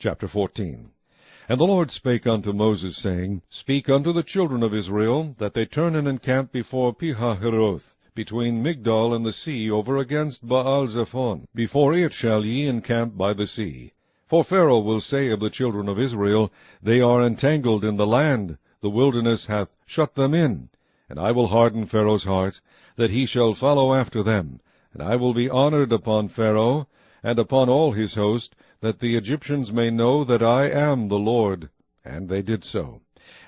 Chapter 14. And the Lord spake unto Moses, saying, Speak unto the children of Israel, that they turn and encamp before Pihahiroth, between Migdol and the sea, over against Baal-zephon. Before it shall ye encamp by the sea. For Pharaoh will say of the children of Israel, They are entangled in the land, the wilderness hath shut them in. And I will harden Pharaoh's heart, that he shall follow after them. And I will be honored upon Pharaoh, and upon all his host, that the Egyptians may know that I am the Lord. And they did so.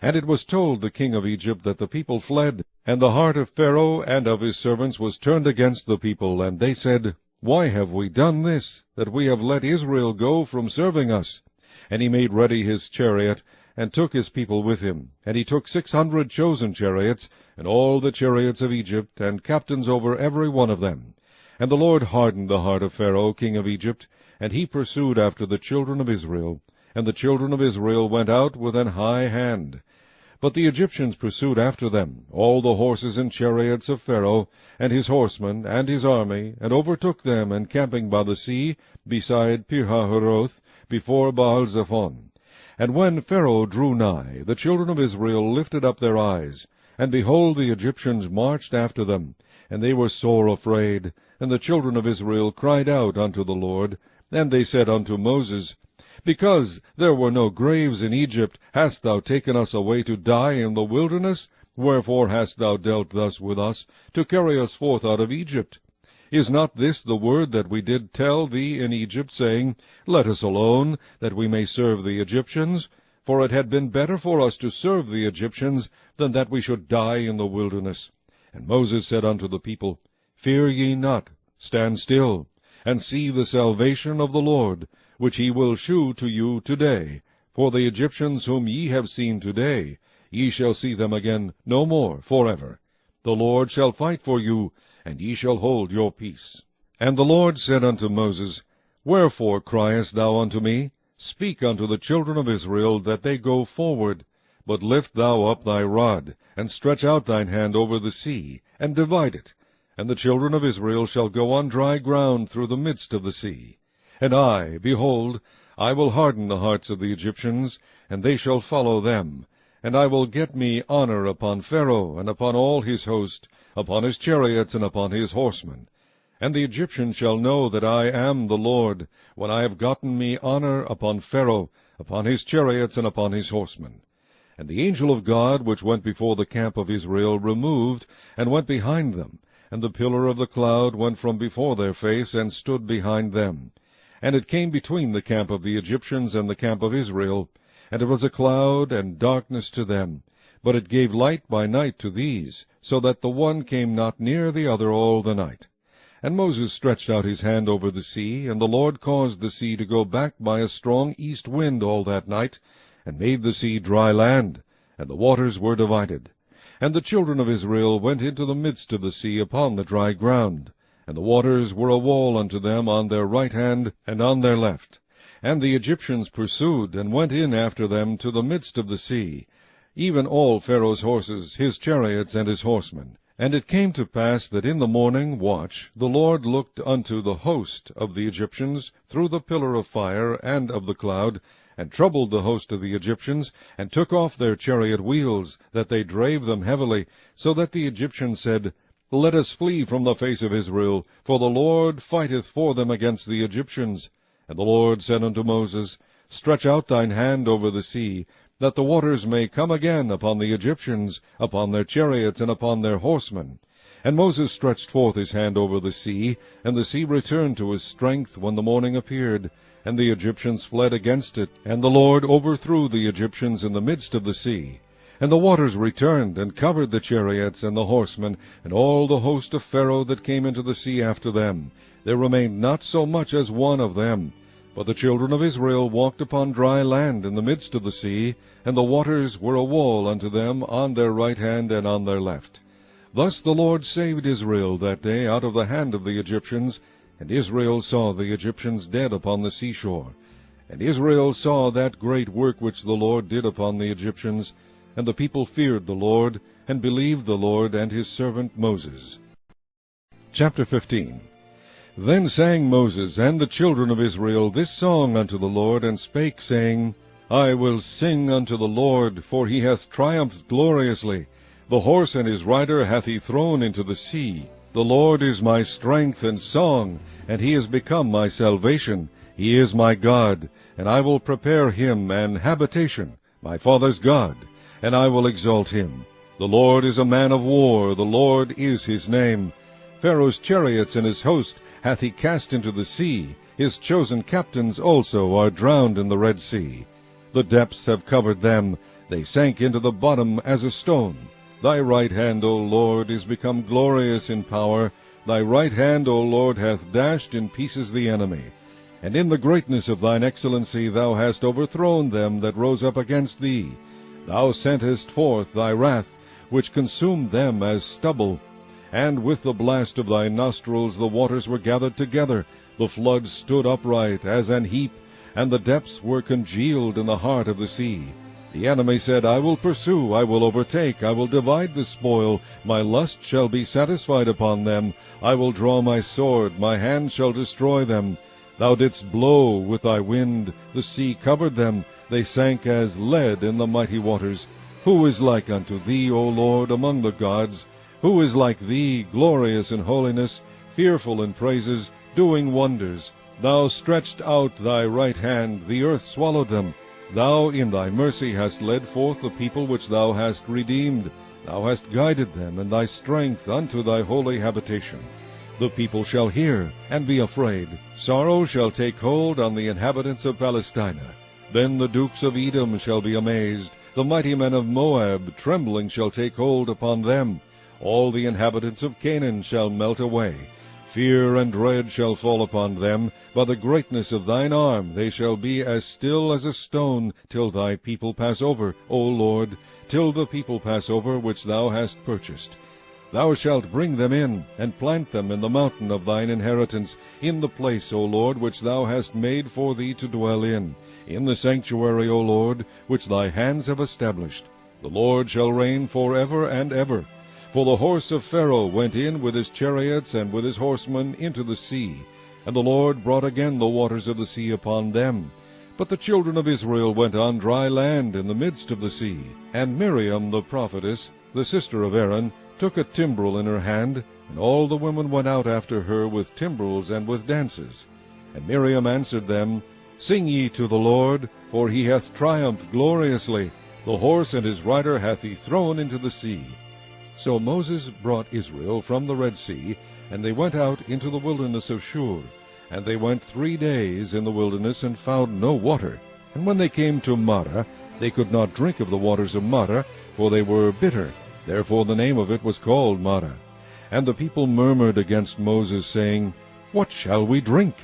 And it was told the king of Egypt that the people fled, and the heart of Pharaoh and of his servants was turned against the people. And they said, Why have we done this, that we have let Israel go from serving us? And he made ready his chariot, and took his people with him. And he took 600 chosen chariots, and all the chariots of Egypt, and captains over every one of them. And the Lord hardened the heart of Pharaoh king of Egypt, and he pursued after the children of Israel. And the children of Israel went out with an high hand. But the Egyptians pursued after them, all the horses and chariots of Pharaoh, and his horsemen, and his army, and overtook them, encamping by the sea, beside Pihahiroth, before Baal-zephon. And when Pharaoh drew nigh, the children of Israel lifted up their eyes, and behold, the Egyptians marched after them, and they were sore afraid. And the children of Israel cried out unto the Lord, and they said unto Moses, Because there were no graves in Egypt, hast thou taken us away to die in the wilderness? Wherefore hast thou dealt thus with us, to carry us forth out of Egypt? Is not this the word that we did tell thee in Egypt, saying, Let us alone, that we may serve the Egyptians? For it had been better for us to serve the Egyptians, than that we should die in the wilderness. And Moses said unto the people, Fear ye not, stand still, and see the salvation of the Lord, which he will shew to you today. For the Egyptians whom ye have seen today, ye shall see them again no more forever. The Lord shall fight for you, and ye shall hold your peace. And the Lord said unto Moses, Wherefore criest thou unto me? Speak unto the children of Israel, that they go forward. But lift thou up thy rod, and stretch out thine hand over the sea, and divide it. And the children of Israel shall go on dry ground through the midst of the sea. And I, behold, I will harden the hearts of the Egyptians, and they shall follow them. And I will get me honor upon Pharaoh, and upon all his host, upon his chariots, and upon his horsemen. And the Egyptians shall know that I am the Lord, when I have gotten me honor upon Pharaoh, upon his chariots, and upon his horsemen. And the angel of God, which went before the camp of Israel, removed, and went behind them. And the pillar of the cloud went from before their face, and stood behind them. And it came between the camp of the Egyptians and the camp of Israel. And it was a cloud and darkness to them, but it gave light by night to these, so that the one came not near the other all the night. And Moses stretched out his hand over the sea, and the Lord caused the sea to go back by a strong east wind all that night, and made the sea dry land, and the waters were divided. And the children of Israel went into the midst of the sea upon the dry ground, and the waters were a wall unto them on their right hand and on their left. And the Egyptians pursued, and went in after them to the midst of the sea, even all Pharaoh's horses, his chariots, and his horsemen. And it came to pass that in the morning watch the Lord looked unto the host of the Egyptians through the pillar of fire and of the cloud, and troubled the host of the Egyptians, and took off their chariot wheels, that they drave them heavily, so that the Egyptians said, Let us flee from the face of Israel, for the Lord fighteth for them against the Egyptians. And the Lord said unto Moses, Stretch out thine hand over the sea, that the waters may come again upon the Egyptians, upon their chariots, and upon their horsemen. And Moses stretched forth his hand over the sea, and the sea returned to his strength when the morning appeared. And the Egyptians fled against it, and the Lord overthrew the Egyptians in the midst of the sea. And the waters returned, and covered the chariots and the horsemen, and all the host of Pharaoh that came into the sea after them. There remained not so much as one of them. But the children of Israel walked upon dry land in the midst of the sea, and the waters were a wall unto them on their right hand and on their left. Thus the Lord saved Israel that day out of the hand of the Egyptians, and Israel saw the Egyptians dead upon the seashore. And Israel saw that great work which the Lord did upon the Egyptians, and the people feared the Lord, and believed the Lord and his servant Moses. Chapter 15. Then sang Moses and the children of Israel this song unto the Lord, and spake, saying, I will sing unto the Lord, for he hath triumphed gloriously. The horse and his rider hath he thrown into the sea. The Lord is my strength and song, and he is become my salvation. He is my God, and I will prepare him an habitation, my father's God, and I will exalt him. The Lord is a man of war, the Lord is his name. Pharaoh's chariots and his host hath he cast into the sea. His chosen captains also are drowned in the Red Sea. The depths have covered them, they sank into the bottom as a stone. Thy right hand, O Lord, is become glorious in power. Thy right hand, O Lord, hath dashed in pieces the enemy. And in the greatness of thine excellency thou hast overthrown them that rose up against thee. Thou sentest forth thy wrath, which consumed them as stubble. And with the blast of thy nostrils the waters were gathered together. The floods stood upright as an heap, and the depths were congealed in the heart of the sea. The enemy said, I will pursue, I will overtake, I will divide the spoil. My lust shall be satisfied upon them. I will draw my sword, my hand shall destroy them. Thou didst blow with thy wind, the sea covered them. They sank as lead in the mighty waters. Who is like unto thee, O Lord, among the gods? Who is like thee, glorious in holiness, fearful in praises, doing wonders? Thou stretched out thy right hand, the earth swallowed them. Thou in thy mercy hast led forth the people which thou hast redeemed. Thou hast guided them in thy strength unto thy holy habitation. The people shall hear, and be afraid. Sorrow shall take hold on the inhabitants of Palestina. Then the dukes of Edom shall be amazed. The mighty men of Moab, trembling, shall take hold upon them. All the inhabitants of Canaan shall melt away. Fear and dread shall fall upon them. By the greatness of thine arm they shall be as still as a stone, till thy people pass over, O Lord, till the people pass over which thou hast purchased. Thou shalt bring them in, and plant them in the mountain of thine inheritance, in the place, O Lord, which thou hast made for thee to dwell in the sanctuary, O Lord, which thy hands have established. The Lord shall reign forever and ever. For the horse of Pharaoh went in with his chariots and with his horsemen into the sea, and the Lord brought again the waters of the sea upon them. But the children of Israel went on dry land in the midst of the sea. And Miriam the prophetess, the sister of Aaron, took a timbrel in her hand, and all the women went out after her with timbrels and with dances. And Miriam answered them, Sing ye to the Lord, for he hath triumphed gloriously. The horse and his rider hath he thrown into the sea. So Moses brought Israel from the Red Sea, and they went out into the wilderness of Shur. And they went 3 days in the wilderness, and found no water. And when they came to Marah, they could not drink of the waters of Marah, for they were bitter. Therefore the name of it was called Marah. And the people murmured against Moses, saying, What shall we drink?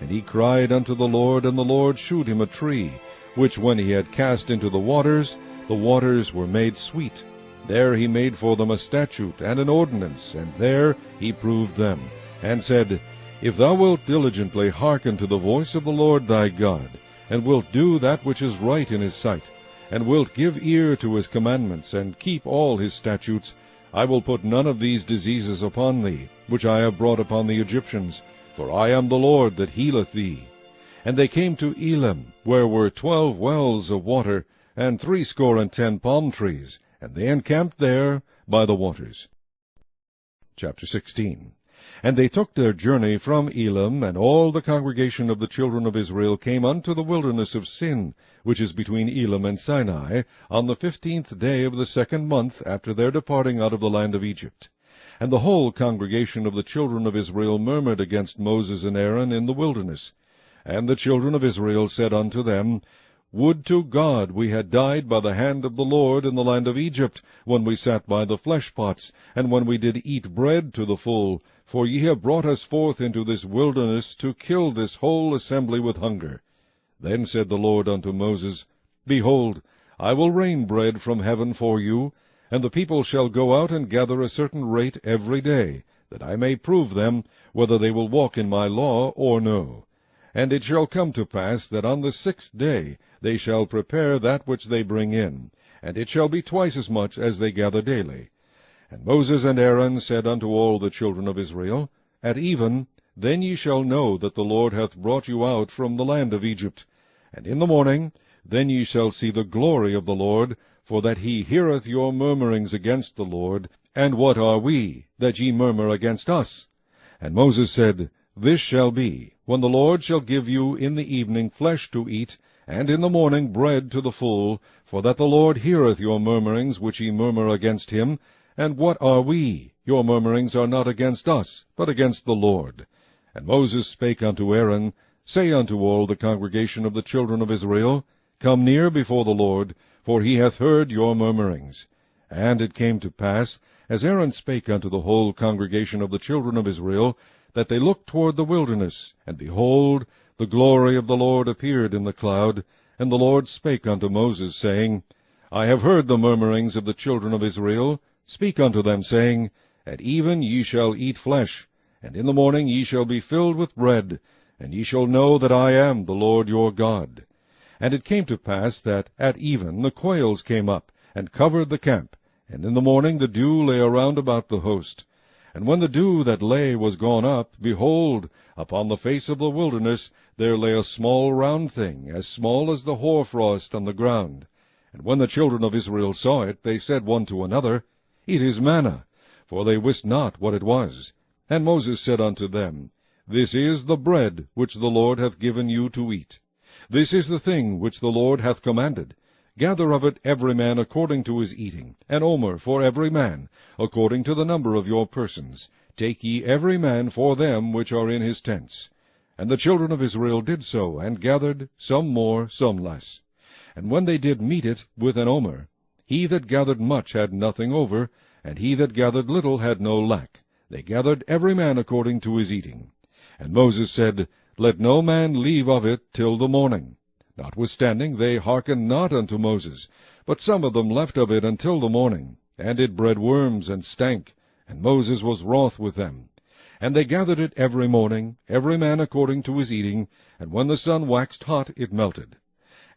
And he cried unto the Lord, and the Lord shewed him a tree, which when he had cast into the waters were made sweet. There he made for them a statute and an ordinance, and there he proved them, and said, If thou wilt diligently hearken to the voice of the Lord thy God, and wilt do that which is right in his sight, and wilt give ear to his commandments, and keep all his statutes, I will put none of these diseases upon thee, which I have brought upon the Egyptians, for I am the Lord that healeth thee. And they came to Elim, where were 12 wells of water, and 70 palm trees, and they encamped there by the waters. Chapter 16. And they took their journey from Elim, and all the congregation of the children of Israel came unto the wilderness of Sin, which is between Elim and Sinai, on the 15th day of the 2nd month after their departing out of the land of Egypt. And the whole congregation of the children of Israel murmured against Moses and Aaron in the wilderness. And the children of Israel said unto them, Would to God we had died by the hand of the Lord in the land of Egypt, when we sat by the flesh pots, and when we did eat bread to the full. For ye have brought us forth into this wilderness to kill this whole assembly with hunger. Then said the Lord unto Moses, Behold, I will rain bread from heaven for you, and the people shall go out and gather a certain rate every day, that I may prove them, whether they will walk in my law or no. And it shall come to pass that on the 6th day they shall prepare that which they bring in, and it shall be twice as much as they gather daily. And Moses and Aaron said unto all the children of Israel, At even then ye shall know that the Lord hath brought you out from the land of Egypt. And in the morning, then ye shall see the glory of the Lord, for that he heareth your murmurings against the Lord. And what are we, that ye murmur against us? And Moses said, This shall be, when the Lord shall give you in the evening flesh to eat, and in the morning bread to the full, for that the Lord heareth your murmurings which ye murmur against him. And what are we? Your murmurings are not against us, but against the Lord. And Moses spake unto Aaron, Say unto all the congregation of the children of Israel, Come near before the Lord, for he hath heard your murmurings. And it came to pass, as Aaron spake unto the whole congregation of the children of Israel, that they looked toward the wilderness, and behold, the glory of the Lord appeared in the cloud. And the Lord spake unto Moses, saying, I have heard the murmurings of the children of Israel. Speak unto them, saying, At even ye shall eat flesh, and in the morning ye shall be filled with bread, and ye shall know that I am the Lord your God. And it came to pass that at even the quails came up, and covered the camp, and in the morning the dew lay around about the host. And when the dew that lay was gone up, behold, upon the face of the wilderness there lay a small round thing, as small as the hoarfrost on the ground. And when the children of Israel saw it, they said one to another, It is manna, for they wist not what it was. And Moses said unto them, This is the bread which the Lord hath given you to eat. This is the thing which the Lord hath commanded. Gather of it every man according to his eating, an omer for every man, according to the number of your persons. Take ye every man for them which are in his tents. And the children of Israel did so, and gathered, some more, some less. And when they did meet it with an omer, he that gathered much had nothing over, and he that gathered little had no lack. They gathered every man according to his eating. And Moses said, Let no man leave of it till the morning. Notwithstanding they hearkened not unto Moses, but some of them left of it until the morning. And it bred worms, and stank, and Moses was wroth with them. And they gathered it every morning, every man according to his eating, and when the sun waxed hot it melted.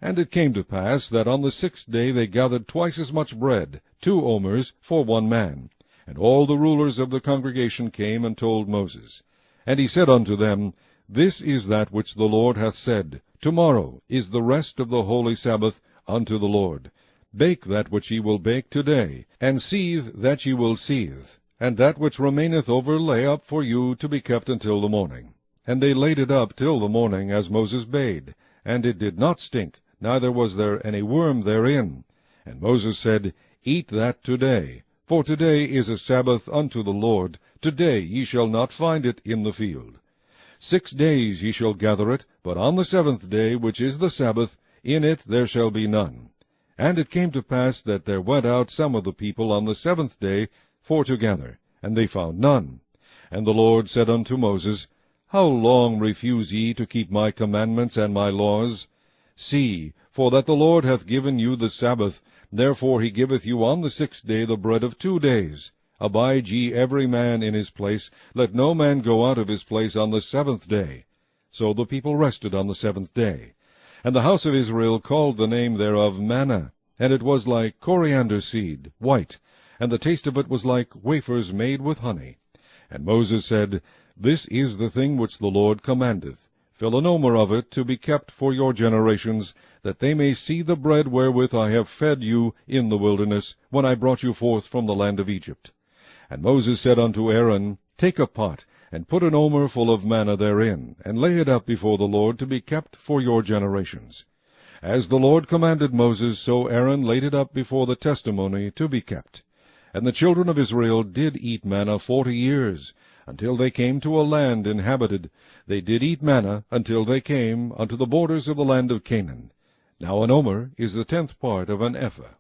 And it came to pass that on the 6th day they gathered twice as much bread, 2 omers, for one man. And all the rulers of the congregation came and told Moses. And he said unto them, This is that which the Lord hath said, Tomorrow is the rest of the holy Sabbath unto the Lord. Bake that which ye will bake today, and seethe that ye will seethe, and that which remaineth over lay up for you to be kept until the morning. And they laid it up till the morning, as Moses bade, and it did not stink, neither was there any worm therein. And Moses said, Eat that today, for today is a Sabbath unto the Lord. Today ye shall not find it in the field. 6 days ye shall gather it, but on the 7th day, which is the Sabbath, in it there shall be none. And it came to pass that there went out some of the people on the 7th day for to gather, and they found none. And the Lord said unto Moses, How long refuse ye to keep my commandments and my laws? See, for that the Lord hath given you the Sabbath, therefore he giveth you on the 6th day the bread of 2 days. Abide ye every man in his place, let no man go out of his place on the 7th day. So the people rested on the 7th day. And the house of Israel called the name thereof manna, and it was like coriander seed, white, and the taste of it was like wafers made with honey. And Moses said, This is the thing which the Lord commandeth. Fill an omer of it to be kept for your generations, that they may see the bread wherewith I have fed you in the wilderness, when I brought you forth from the land of Egypt. And Moses said unto Aaron, Take a pot, and put an omer full of manna therein, and lay it up before the Lord to be kept for your generations. As the Lord commanded Moses, so Aaron laid it up before the testimony to be kept. And the children of Israel did eat manna 40 years, until they came to a land inhabited. They did eat manna until they came unto the borders of the land of Canaan. Now an omer is the 10th part of an ephah.